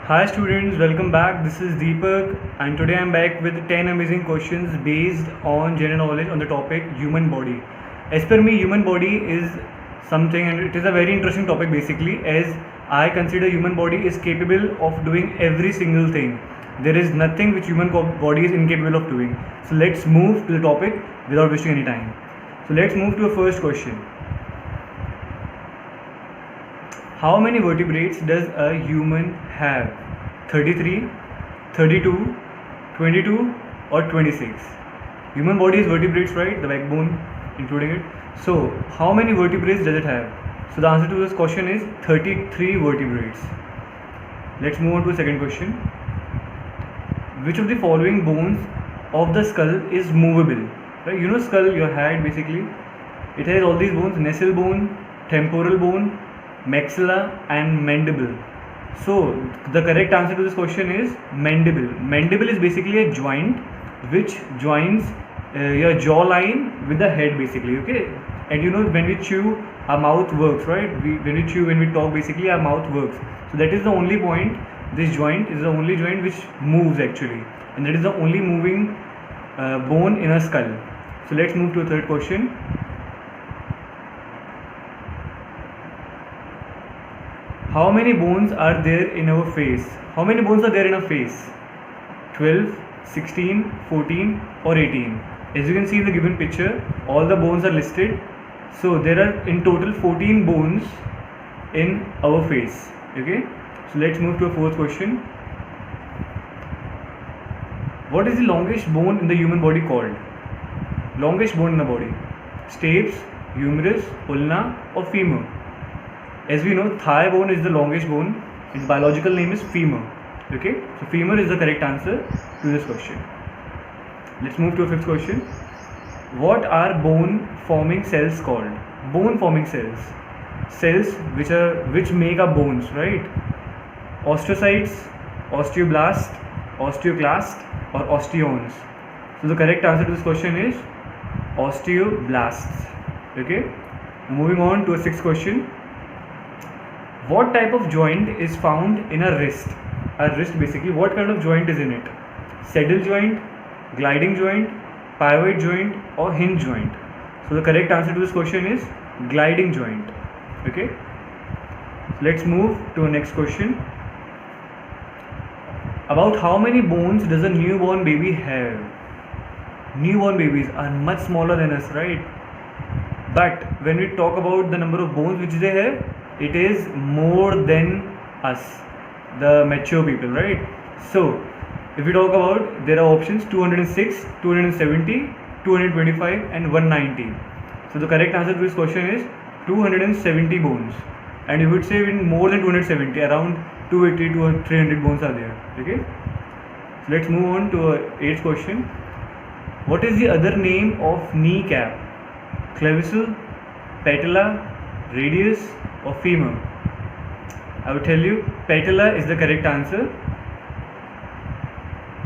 Hi students, welcome back. This is Deepak and today I'm back with 10 amazing questions based on general knowledge on the topic human body. As per me, human body is something and it is a very interesting topic basically as I consider human body is capable of doing every single thing. There is nothing which body is incapable of doing. So let's move to the topic without wasting any time. So let's move to a first question. How many vertebrates does a human have? 33, 32, 22 or 26? Human body is vertebrates, right? The backbone including it. So how many vertebrates does it have? So the answer to this question is 33 vertebrates. Let's move on to the second question. Which of the following bones of the skull is movable? Right? You know skull, your head basically. It has all these bones: nasal bone, temporal bone, maxilla and mandible. So the correct answer to this question is mandible. Mandible is basically a joint which joins your jawline with the head basically, okay? And you know when we chew our mouth works, right? When we chew, when we talk basically our mouth works. So that is the only point. This joint is the only joint which moves actually, and that is the only moving bone in a skull. So let's move to a third question. How many bones are there in our face? How many bones are there in our face? 12, 16, 14 or 18? As you can see in the given picture, all the bones are listed. So there are in total 14 bones in our face. Okay. So let's move to a fourth question. What is the longest bone in the human body called? Longest bone in the body. Stapes, humerus, ulna or femur? As we know, thigh bone is the longest bone. Its biological name is femur. Okay, so femur is the correct answer to this question. Let's move to a fifth question. What are bone forming cells called? Bone forming cells. Cells which make up bones, right? Osteocytes, osteoblasts, osteoclasts or osteons. So the correct answer to this question is osteoblasts. Okay. Moving on to a sixth question. What type of joint is found in a wrist? A wrist basically, what kind of joint is in it? Saddle joint, gliding joint, pivot joint or hinge joint? So the correct answer to this question is gliding joint. Okay. Let's move to the next question. About how many bones does a newborn baby have? Newborn babies are much smaller than us, right? But when we talk about the number of bones which they have, it is more than us, the mature people, right? So if we talk about, there are options 206, 270, 225 and 190. So the correct answer to this question is 270 bones. And you would say in more than 270, around 280 to 300 bones are there. Okay. So let's move on to our eighth question. What is the other name of kneecap? Clavicle, patella, radius or femur? I will tell you, patella is the correct answer,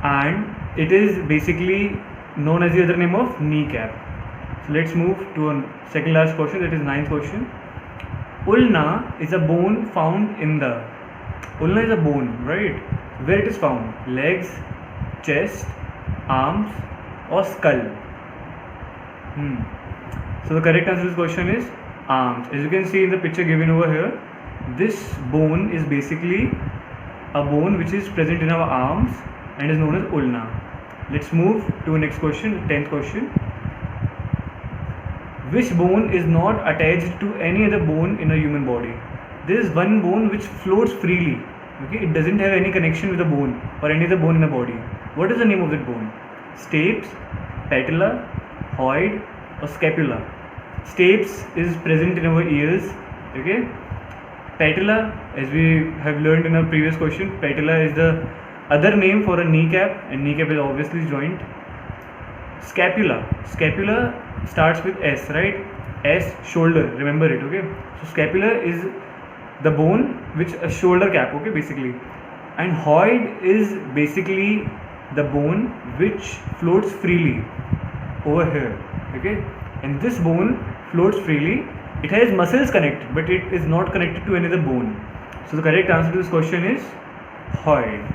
and it is basically known as the other name of kneecap. So let's move to a second last question, that is ninth question. Ulna is a bone found in the, ulna is a bone, right? Where it is found? Legs, chest, arms or skull? So the correct answer to this question is arms. As you can see in the picture given over here, this bone is basically a bone which is present in our arms and is known as ulna. Let's move to the next question, 10th question. Which bone is not attached to any other bone in a human body? There is one bone which floats freely. Okay, it doesn't have any connection with a bone or any other bone in the body. What is the name of that bone? Stapes, patella, hyoid or scapula? Stapes is present in our ears. Okay. Patella, as we have learned in our previous question, patella is the other name for a kneecap, and kneecap is obviously joint. Scapula starts with S, right? S, shoulder, remember it. Okay. So scapula is the bone which a shoulder cap, okay, basically. And hyoid is basically the bone which floats freely over here. Okay. And this bone floats freely. It has muscles connected, but it is not connected to any other bone. So the correct answer to this question is hyoid.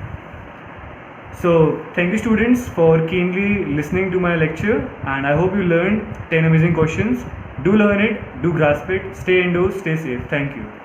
So thank you students for keenly listening to my lecture, and I hope you learned 10 amazing questions. Do learn it, do grasp it, stay indoors, stay safe. Thank you.